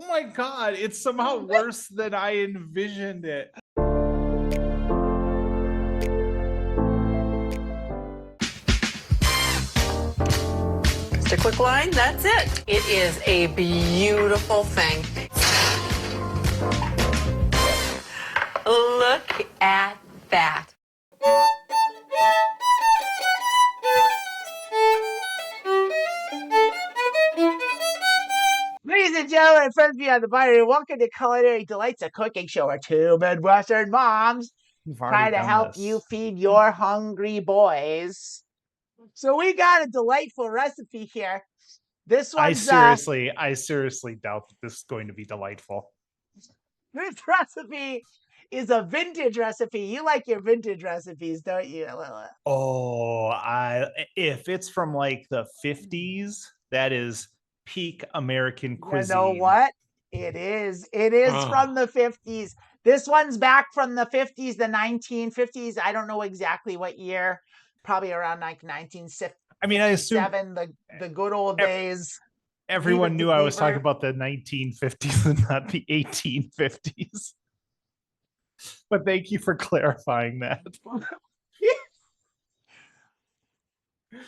Oh my God, it's somehow worse than I envisioned it. Just a quick line, that's it. It is a beautiful thing. Look at that. Ladies and gentlemen, friends beyond the binary, welcome to Culinary Delights, a cooking show where two Midwestern moms try to help you feed your hungry boys. So we got a delightful recipe here. This one's I seriously doubt that this is going to be delightful. this recipe is a vintage recipe. You like your vintage recipes, don't you, Lilith? Oh, if it's from like the 50s, that is peak American cuisine. You know what? It is. It is from the 50s. This one's back from the 50s, the 1950s. I don't know exactly what year. Probably around like 1957. I mean, I assume the good old days. Everyone knew I was talking about the 1950s and not the 1850s. But thank you for clarifying that.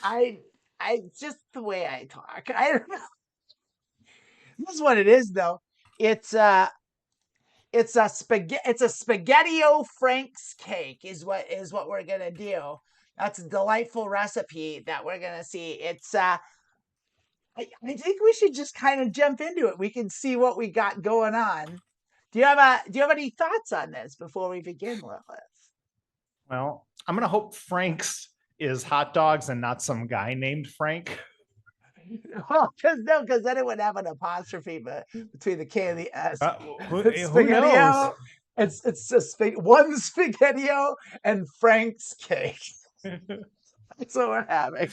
I just the way I talk. I don't know. This is what it is, though. It's a spaghettio Frank's cake is what we're gonna do. That's a delightful recipe that we're gonna see. It's I think we should just kind of jump into it. We can see what we got going on. Do you have any thoughts on this before we begin, Lilith? Well, I'm gonna hope Frank's is hot dogs and not some guy named Frank. Well, because then it would have an apostrophe between the K and the S. Who knows? It's just one spaghettio and Frank's cake. That's what we're having.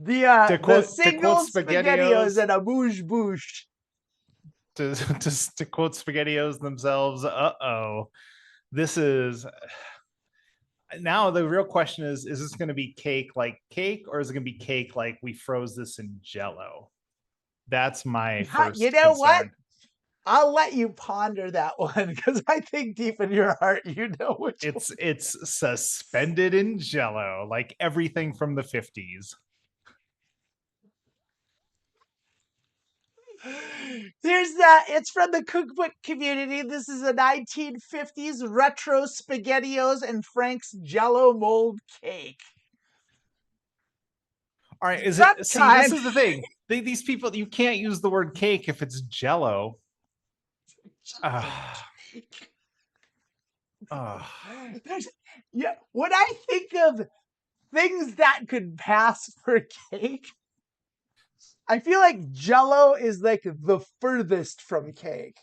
The single spaghettios and a bouche bouche. To quote SpaghettiOs themselves, this is. Now the real question is this going to be cake like cake, or is it going to be cake like we froze this in Jell-O? That's my first concern. What? I'll let you ponder that one, because I think deep in your heart you know which it's suspended in Jell-O, like everything from the 50s. It's from the cookbook community. This is a 1950s retro SpaghettiOs and Frank's Jell-O mold cake. All right, this is the thing. These people, you can't use the word cake if it's Jell-O. Yeah, when I think of things that could pass for cake, I feel like Jell-O is like the furthest from cake.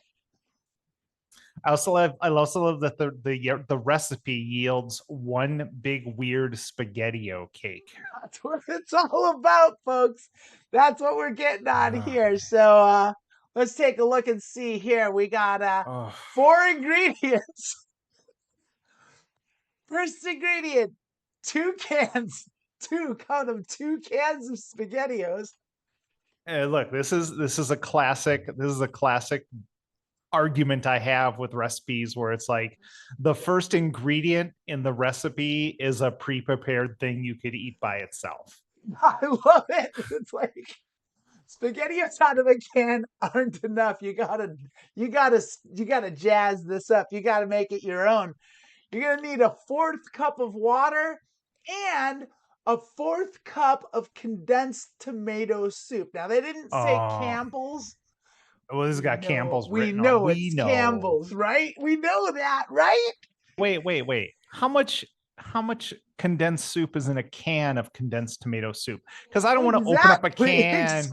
I also love that the recipe yields one big weird spaghettio cake. That's what it's all about, folks. That's what we're getting on here. So let's take a look and see here. We got 4 ingredients. First ingredient, 2 cans. 2 cans of SpaghettiOs. Look, this is a classic. This is a classic argument I have with recipes where it's like the first ingredient in the recipe is a pre-prepared thing you could eat by itself. I love it. It's like SpaghettiOs out of a can aren't enough. You gotta jazz this up. You gotta make it your own. You're gonna need a 4th cup of water and a 4th cup of condensed tomato soup. Now, they didn't say Campbell's. Well, this has got Campbell's written on. We know it's Campbell's, right? We know that, right? Wait. How much condensed soup is in a can of condensed tomato soup? Because I don't want to open up a can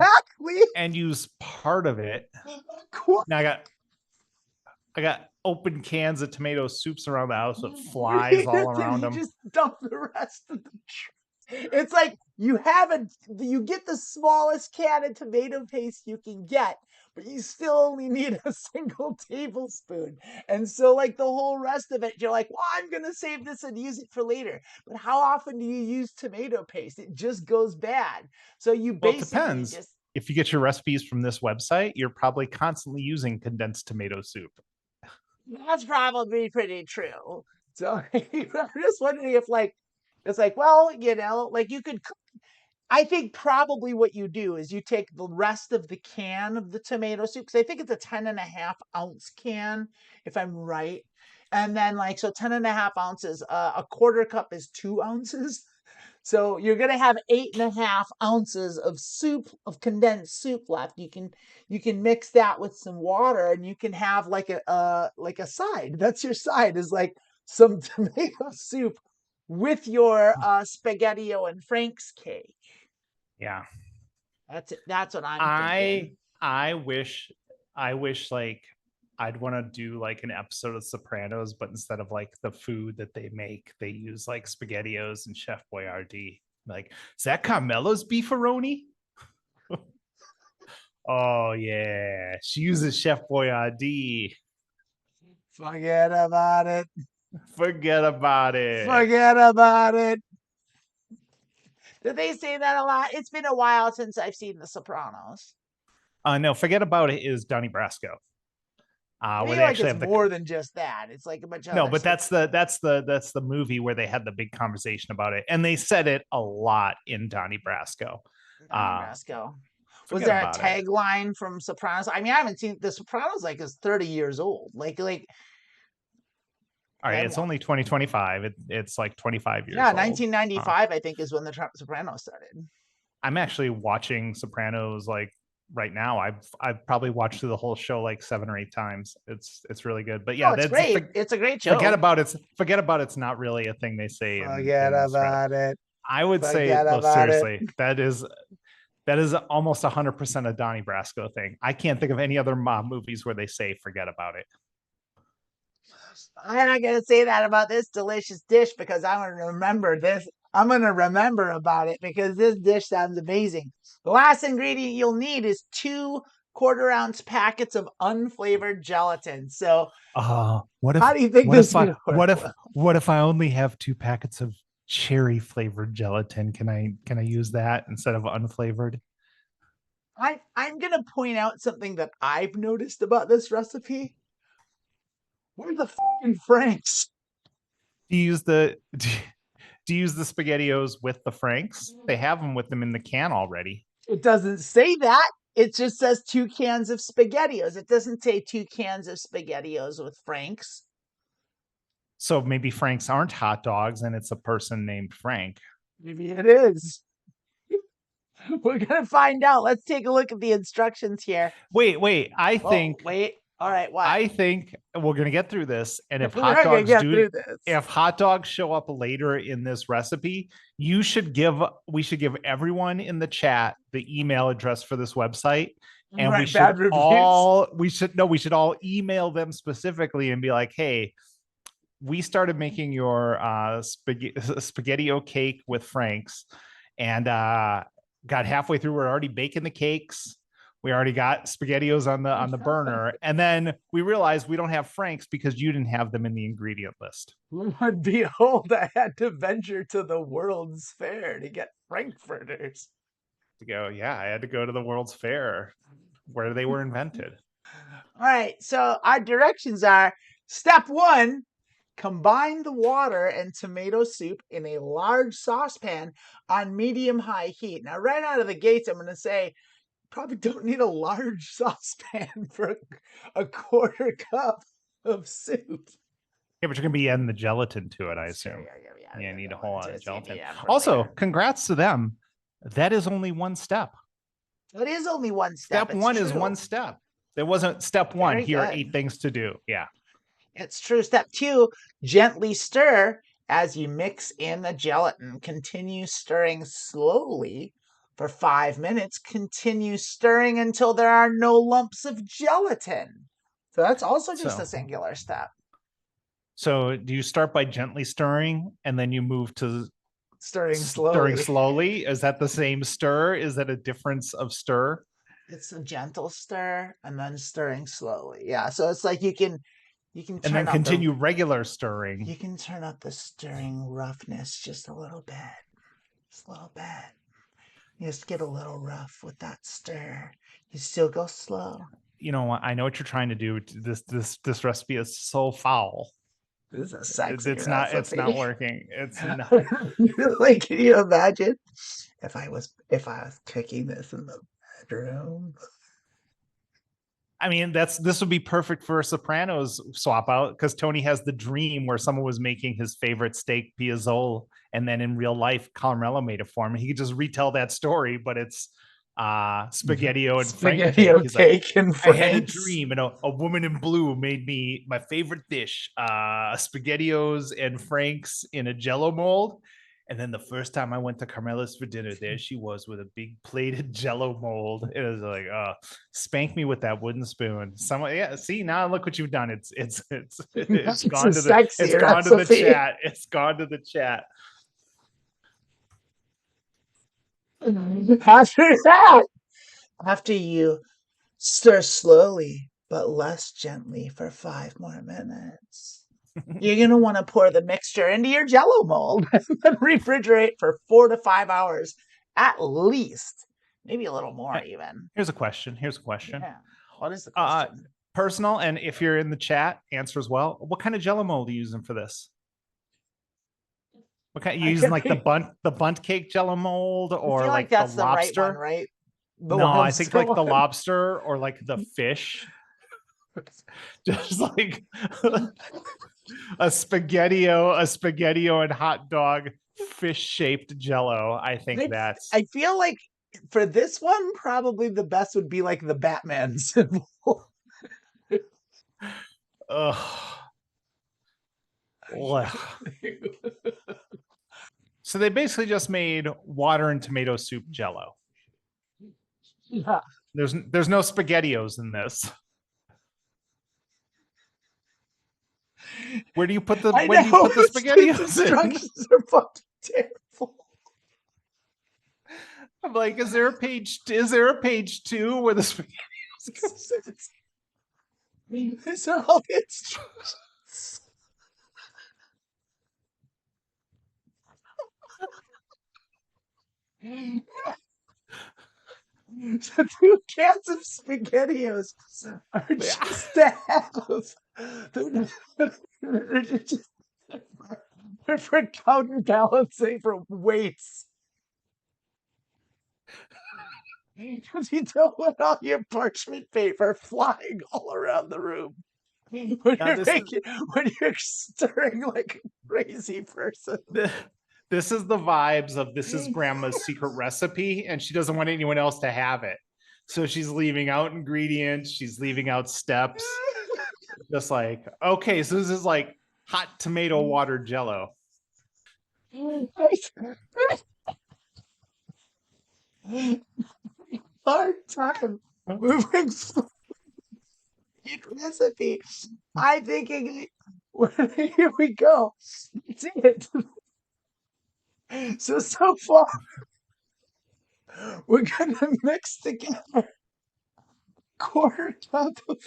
and use part of it. Now I got open cans of tomato soups around the house with flies all around them. Just dump the rest of the It's like you get the smallest can of tomato paste you can get, but you still only need a single tablespoon. And so like the whole rest of it, you're like, well, I'm going to save this and use it for later. But how often do you use tomato paste? It just goes bad. So you basically depends. if you get your recipes from this website, you're probably constantly using condensed tomato soup. That's probably pretty true. So I'm just wondering if like it's like, well, like you could I think probably what you do is you take the rest of the can of the tomato soup, because I think it's a 10.5 ounce can, if I'm right. And then like, so 10.5 ounces, a quarter cup is 2 ounces. So you're gonna have 8.5 ounces of soup, of condensed soup left. You can mix that with some water, and you can have like a side. That's your side, is like some tomato soup with your spaghetti-o and Frank's cake. Yeah. That's what I'm thinking. I wish like I'd want to do like an episode of Sopranos, but instead of like the food that they make, they use like SpaghettiOs and Chef Boyardee. Like, is that Carmelo's beefaroni? Oh yeah, she uses Chef Boyardee. Forget about it. Forget about it. Forget about it. Do they say that a lot? It's been a while since I've seen The Sopranos. No, Forget About It is Donnie Brasco. Where they actually have more than just that. It's like a bunch of but that's the movie where they had the big conversation about it, and they said it a lot in Donnie Brasco. Brasco. Was there a tagline from Sopranos? I mean, I haven't seen The Sopranos like is 30 years old. Like. All right, it's only 2025. It's like 25 years. Yeah, 1995, I think, is when the Sopranos started. I'm actually watching Sopranos like right now. I've probably watched through the whole show like 7 or 8 times. It's really good. But yeah, it's great. It's a great show. Forget about it's not really a thing they say. Forget about it. I would say, seriously, that is almost 100% a Donnie Brasco thing. I can't think of any other movies where they say forget about it. I'm not going to say that about this delicious dish, because I'm going to remember this. I'm going to remember about it because this dish sounds amazing. The last ingredient you'll need is 2 1/4-ounce packets of unflavored gelatin. So, how do you think what if I only have 2 packets of cherry flavored gelatin? Can I use that instead of unflavored? I'm going to point out something that I've noticed about this recipe. Where are the fucking Franks? Do you use the SpaghettiOs with the Franks? They have them with them in the can already. It doesn't say that. It just says 2 cans of SpaghettiOs. It doesn't say 2 cans of SpaghettiOs with Franks. So maybe Franks aren't hot dogs and it's a person named Frank. Maybe it is. We're going to find out. Let's take a look at the instructions here. Wait. All right, what? I think we're going to get through this, and if hot dogs show up later in this recipe, we should give everyone in the chat the email address for this website, and we should all email them specifically and be like, "Hey, we started making your spaghetti-o cake with Frank's, and got halfway through. We're already baking the cakes. We already got SpaghettiOs on the burner, and then we realized we don't have Frank's because you didn't have them in the ingredient list. Lord, behold, I had to venture to the World's Fair to get Frankfurters. I had to go to the World's Fair where they were invented. All right, so our directions are: step 1, combine the water and tomato soup in a large saucepan on medium-high heat. Now, right out of the gates, I'm going to say, probably don't need a large saucepan for a 1/4 cup of soup. Yeah, but you're going to be adding the gelatin to it, I assume. Yeah, need a whole lot of gelatin. Also, congrats to them. That is only one step. It is only one step. Step 1 is one step. There wasn't step 1. Here are 8 things to do. Yeah. It's true. Step 2, gently stir as you mix in the gelatin. Continue stirring slowly for 5 minutes. Continue stirring until there are no lumps of gelatin. So that's also just a singular step. So do you start by gently stirring and then you move to stirring slowly? Is that the same stir? Is that a difference of stir? It's a gentle stir and then stirring slowly. Yeah. So it's like you can turn and then continue regular stirring. You can turn up the stirring roughness just a little bit. Just a little bit. You just get a little rough with that stir. You still go slow. You know what? I know what you're trying to do. This recipe is so foul. This is a sexy It's recipe. it's not working. It's not. Like, can you imagine if I was cooking this in the bedroom? I mean, this would be perfect for a Sopranos swap out, because Tony has the dream where someone was making his favorite steak piazzole, and then in real life, Carmelo made it for him. He could just retell that story, but it's spaghettio and Frank cake. And I had a dream, and a woman in blue made me my favorite dish, spaghettios and Franks in a Jello mold. And then the first time I went to Carmela's for dinner, there she was with a big plated Jello mold. It was like, spank me with that wooden spoon. Someone, yeah. See, now look what you've done. It's gone to the chat. It's gone to the chat. After that, after you stir slowly but less gently for 5 more minutes, you're going to want to pour the mixture into your Jello mold and then refrigerate for 4 to 5 hours at least. Maybe a little more even. Here's a question. Yeah. What is the question? Personal, and if you're in the chat, answer as well. What kind of Jello mold are you using for this? What kind? You using like the bunt cake Jello mold, or like that's the lobster? Right one, right? No, I think like the lobster or like the fish. Just like a spaghettio and hot dog fish shaped Jello. I think that's. I feel like for this one, probably the best would be like the Batman symbol. So they basically just made water and tomato soup Jello. Yeah. There's no spaghettios in this. Where do you put the spaghettios in? Instructions are fucking terrible. I'm like, is there a page 2 where the spaghettios go? These are all the instructions. So 2 cans of SpaghettiOs are just a half of. They're for counterbalancing for weights. Because you don't want all your parchment paper flying all around the room when you're stirring like a crazy person. This is the vibes of this is grandma's secret recipe, and she doesn't want anyone else to have it. So she's leaving out ingredients. She's leaving out steps. Just like, okay, so this is like hot tomato water Jello. Hard time moving recipe. I'm thinking, here we go. See it. So far, we're gonna mix together 1/4 cup of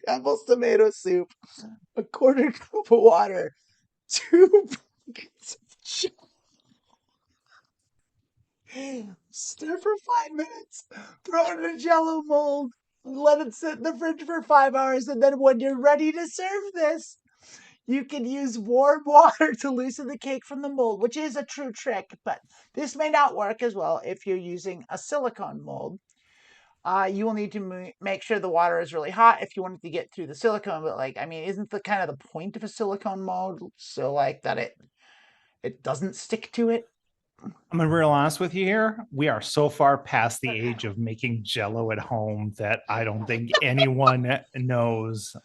devil's tomato soup, 1/4 cup of water, 2 buckets of Jello. Stir for 5 minutes, throw it in a Jello mold, let it sit in the fridge for 5 hours, and then when you're ready to serve this, you can use warm water to loosen the cake from the mold, which is a true trick, but this may not work as well if you're using a silicone mold. You will need to make sure the water is really hot if you want it to get through the silicone, but like, I mean, isn't the kind of the point of a silicone mold so like that it doesn't stick to it? I'm gonna be real honest with you here. We are so far past the age of making Jello at home that I don't think anyone knows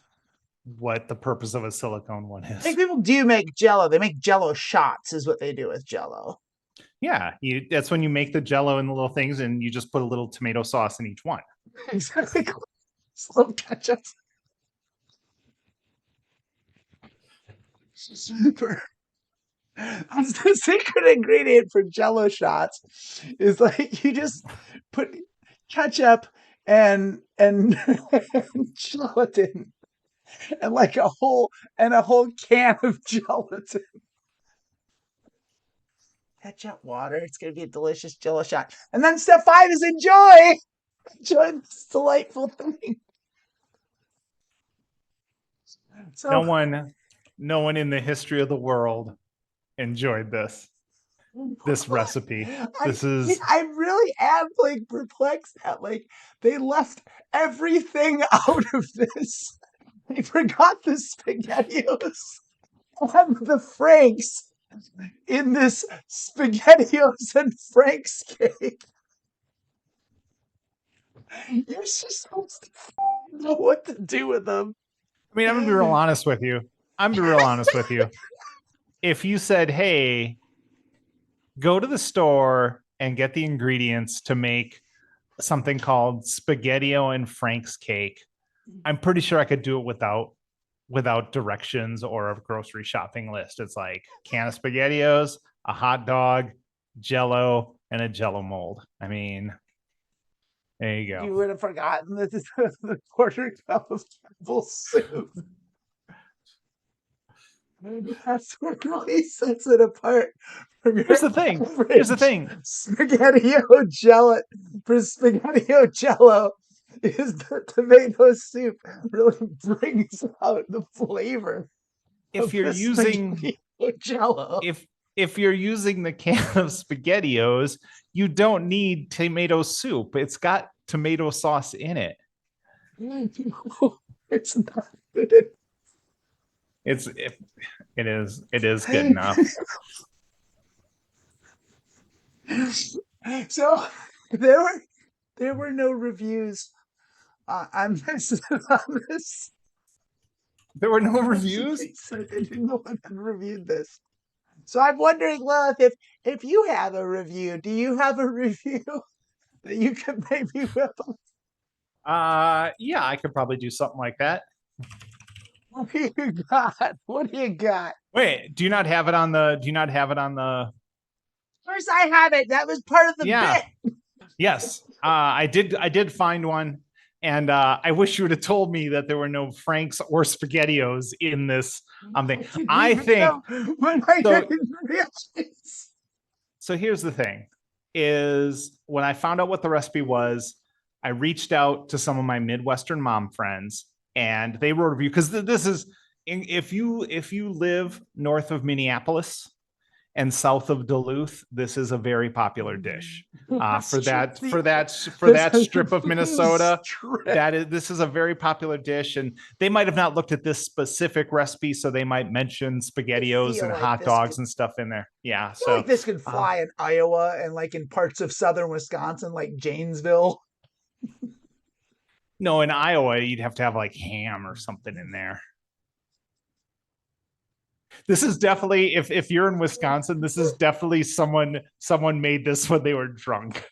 what the purpose of a silicone one is. I think people do make Jello. They make Jello shots is what they do with Jello. Yeah, that's when you make the Jello in the little things and you just put a little tomato sauce in each one. Exactly. Slow ketchup. Super. That's the secret ingredient for Jello shots is like you just put ketchup and gelatin and like a whole can of gelatin. ketchup, water. It's going to be a delicious Jello shot. And then step 5 is enjoy. Enjoy this delightful thing. So no one in the history of the world enjoyed this recipe. I really am like perplexed at like they left everything out of this. They forgot the SpaghettiOs and the Franks in this SpaghettiOs and Franks cake. You're just supposed to know what to do with them. I mean, I'm gonna be real honest with you. If you said, hey, go to the store and get the ingredients to make something called SpaghettiO and Frank's cake, I'm pretty sure I could do it without directions or a grocery shopping list. It's like can of SpaghettiOs, a hot dog, Jello, and a Jello mold. I mean, there you go. You would have forgotten that the quarter cup of apple soup. That's what really sets it apart. Here's the thing. SpaghettiO Jello for SpaghettiO Jello is the tomato soup really brings out the flavor. If you're using Jello, if you're using the can of SpaghettiOs, you don't need tomato soup. It's got tomato sauce in it. It's not good. It is good enough. So there were no reviews on this. There were no reviews? No one had reviewed this. So I'm wondering, Lilith, if you have a review, do you have a review that you can maybe whip up? Yeah, I could probably do something like that. What do you got? What do you got? Wait, do you not have it on the Of course I have it. That was part of the bit. Yes. I did find one. And I wish you would have told me that there were no Franks or SpaghettiOs in this thing. I think so. Here's the thing: is when I found out what the recipe was, I reached out to some of my Midwestern mom friends, and they wrote a review because this is if you live north of Minneapolis and south of Duluth, this is a very popular dish. For that strip of Minnesota, this is a very popular dish, and they might have not looked at this specific recipe, so they might mention SpaghettiOs and hot dogs and stuff in there. Yeah, so like this could fly in Iowa and like in parts of southern Wisconsin, like Janesville. No, in Iowa, you'd have to have like ham or something in there. This is definitely if you're in Wisconsin, this is definitely someone made this when they were drunk.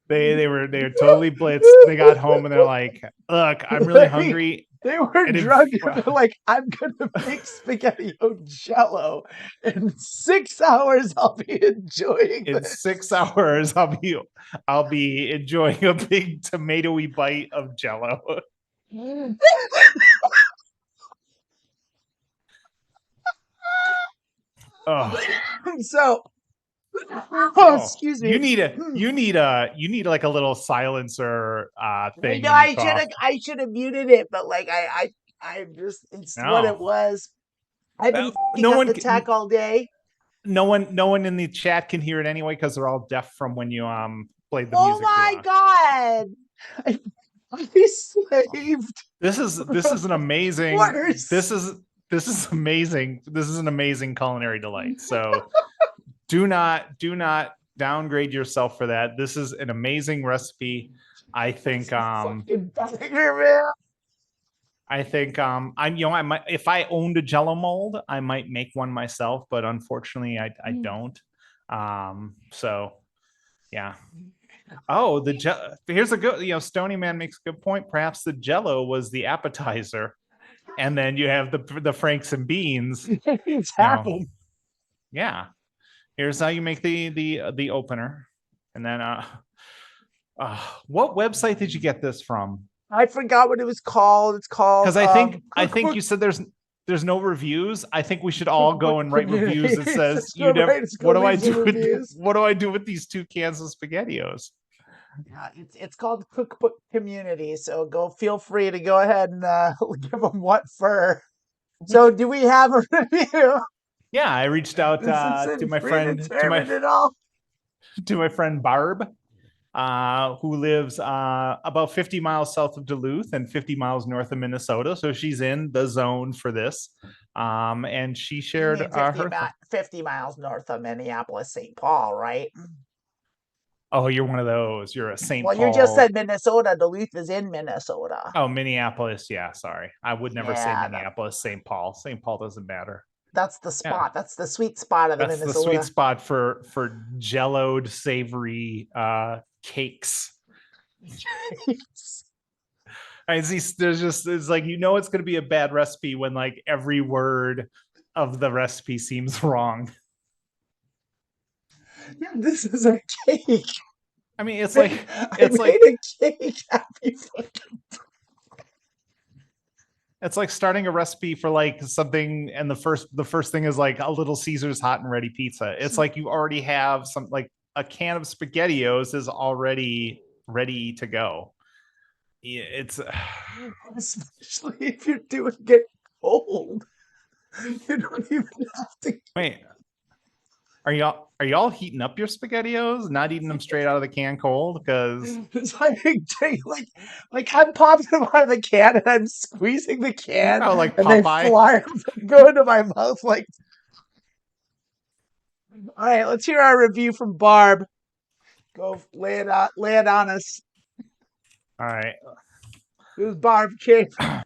They were totally blitzed. They got home and they're like, "Look, I'm really hungry." They were drunk. They're like, "I'm gonna make SpaghettiO Jello in 6 hours. I'll be enjoying in this. 6 hours. I'll be enjoying a big tomatoey bite of Jello." Oh, so excuse me. You need like a little silencer thing. No, I should have muted it, but like I just it's what it was. I've been up the tech all day. No one in the chat can hear it anyway because they're all deaf from when you played the music. Oh my god! I slaved. This is an amazing. This is amazing. This is an amazing culinary delight. So do not downgrade yourself for that. This is an amazing recipe. I think I might, if I owned a Jello mold, I might make one myself, but unfortunately I don't. So yeah. Oh, here's a good, Stony Man makes a good point. Perhaps the Jello was the appetizer. And then you have the Franks and beans. It's happened. Yeah. Here's how you make the opener. And then what website did you get this from? I forgot what it was called. It's called because I think you said there's there's no reviews. I think we should all go and write reviews that says, what do I do with these 2 cans of SpaghettiOs? Yeah, it's called Cookbook Community. So feel free to go ahead and give them what for. So do we have a review? Yeah, I reached out to my friend Barb, who lives about 50 miles south of Duluth and 50 miles north of Minnesota. So she's in the zone for this. And she shared 50 miles north of Minneapolis, St. Paul, right? Oh, you're one of those. You're a St. Paul. Well, you just said Minnesota. Duluth is in Minnesota. Oh, Minneapolis. Yeah, sorry. I would never say Minneapolis, St. Paul. St. Paul doesn't matter. That's the spot. Yeah. That's the sweet spot of Minnesota. That's the sweet spot for jelloed, savory cakes. I see. It's like, it's going to be a bad recipe when like every word of the recipe seems wrong. Yeah, this is a cake. I mean, it's like a cake. It's like starting a recipe for like something, and the first thing is like a Little Caesars hot and ready pizza. It's like you already have some, like a can of SpaghettiOs is already ready to go. Yeah, it's especially if you're doing it cold. You don't even have to wait. Are y'all heating up your SpaghettiOs? Not eating them straight out of the can cold? Because it's like I'm popping them out of the can and I'm squeezing the can. Oh, like and Popeye. They fly go into my mouth like. All right, let's hear our review from Barb. Go lay it on us. All right. It was Barb King. Let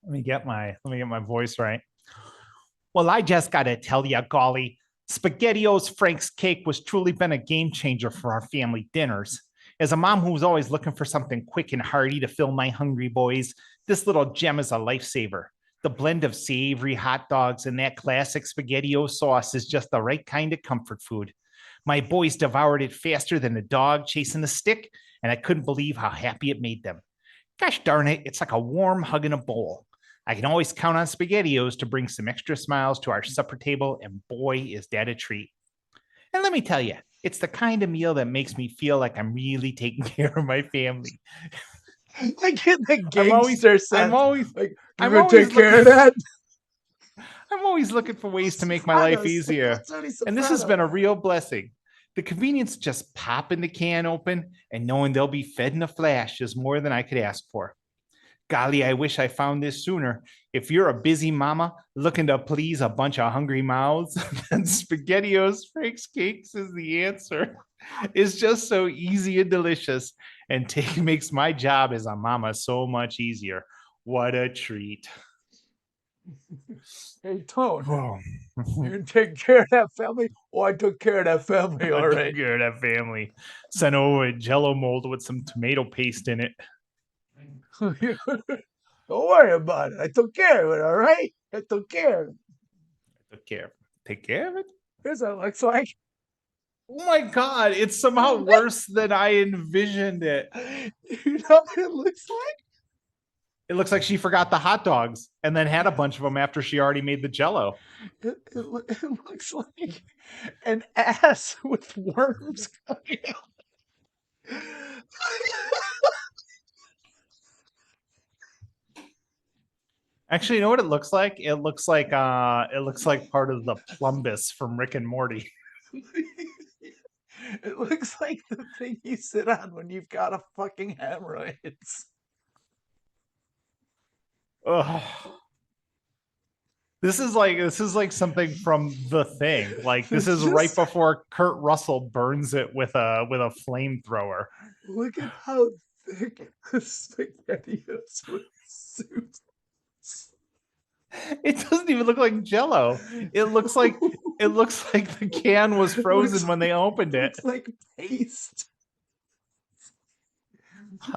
me get my voice right. Well, I just got to tell you, golly, SpaghettiOs Frank's Cake was truly been a game changer for our family dinners. As a mom who's always looking for something quick and hearty to fill my hungry boys, this little gem is a lifesaver. The blend of savory hot dogs and that classic SpaghettiOs sauce is just the right kind of comfort food. My boys devoured it faster than a dog chasing a stick, and I couldn't believe how happy it made them. Gosh darn it, it's like a warm hug in a bowl. I can always count on SpaghettiOs to bring some extra smiles to our supper table, and boy, is that a treat. And let me tell you, it's the kind of meal that makes me feel like I'm really taking care of my family. I get the gangster sense. I'm always take care of that. I'm always looking for ways to make my life easier. And this has been a real blessing. The convenience of just popping the can open and knowing they'll be fed in a flash is more than I could ask for. Golly, I wish I found this sooner. If you're a busy mama looking to please a bunch of hungry mouths, then SpaghettiOs Frank's Cakes is the answer. It's just so easy and delicious, and makes my job as a mama so much easier. What a treat. Hey, Tone, you take care of that family? Oh, I took care of that family already. I took care of that family. Sent over a Jell-O mold with some tomato paste in it. Don't worry about it. I took care of it, all right? I took care of it. Take care of it? Here's what it looks like. Oh my God, it's somehow worse than I envisioned it. You know what it looks like? It looks like she forgot the hot dogs and then had a bunch of them after she already made the Jell-O. It looks like an ass with worms coming out. Actually, you know what it looks like? It looks like part of the plumbus from Rick and Morty. It looks like the thing you sit on when you've got a fucking hemorrhoids. Ugh. This is like something from The Thing. Like this is right before Kurt Russell burns it with a flamethrower. Look at how thick the spaghetti is with soup. It doesn't even look like Jell-O. It looks like the can was frozen when they opened it. It's like paste.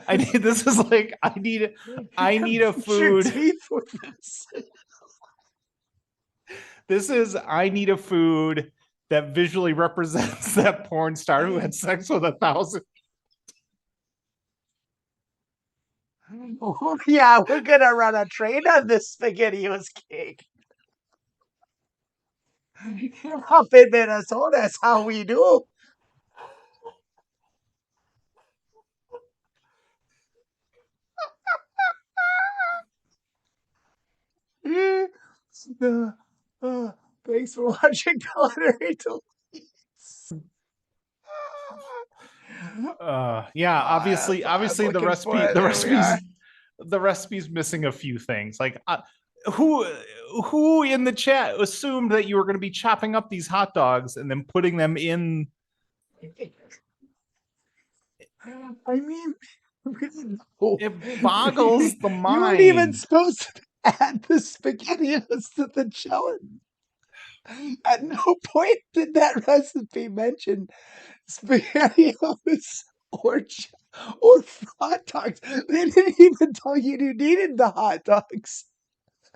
I need a food. I need a food that visually represents that porn star who had sex with 1,000. Oh, yeah, we're gonna run a train on this SpaghettiOs cake. Up in Minnesota, that's how we do. Uh, Thanks for watching Culinary Delights. Yeah, obviously I'm the looking for recipe it. There we are. the recipe's missing a few things. Like who who in the chat assumed that you were going to be chopping up these hot dogs and then putting them in? I mean, It boggles the you weren't even mind. supposed to add the SpaghettiOs to the challenge. At no point did that recipe mention SpaghettiOs or hot dogs. They didn't even tell you you needed the hot dogs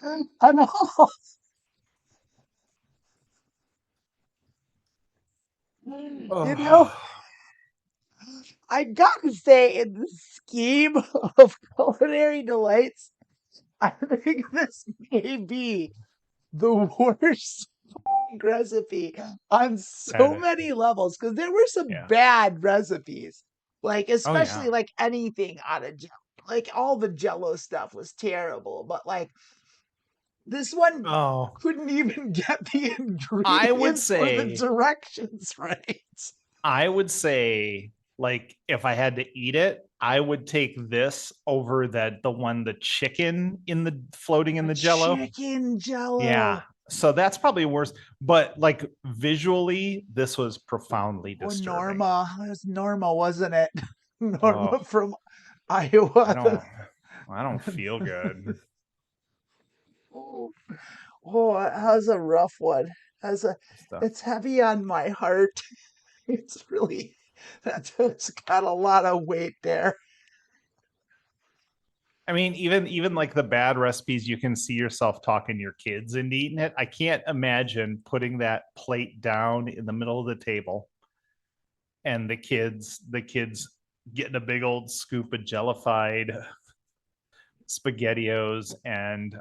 at all. You know, I gotta say, in the scheme of Culinary Delights, I think this may be the worst recipe on so many levels because there were some Yeah. bad recipes, like Oh especially yeah. like anything out of Jello. Like all the Jello stuff was terrible, but like this one Oh, couldn't even get the I would ingredients or the say directions right. I would say, like, if I had to eat it, I would take this over the one, the chicken in the floating in A the Jello. chicken Yeah. Jello. So that's probably worse. But like visually, this was profoundly Oh, disturbing. Norma. It was Norma, wasn't it? Oh, Norma from I Iowa. don't I don't feel good. Oh, oh, how's a rough one. Has a, Stuff. it's heavy on my heart. It's really, that's got a lot of weight there. I mean, even like the bad recipes, you can see yourself talking your kids into eating it. I can't imagine putting that plate down in the middle of the table and the kids getting a big old scoop of jellified spaghettios and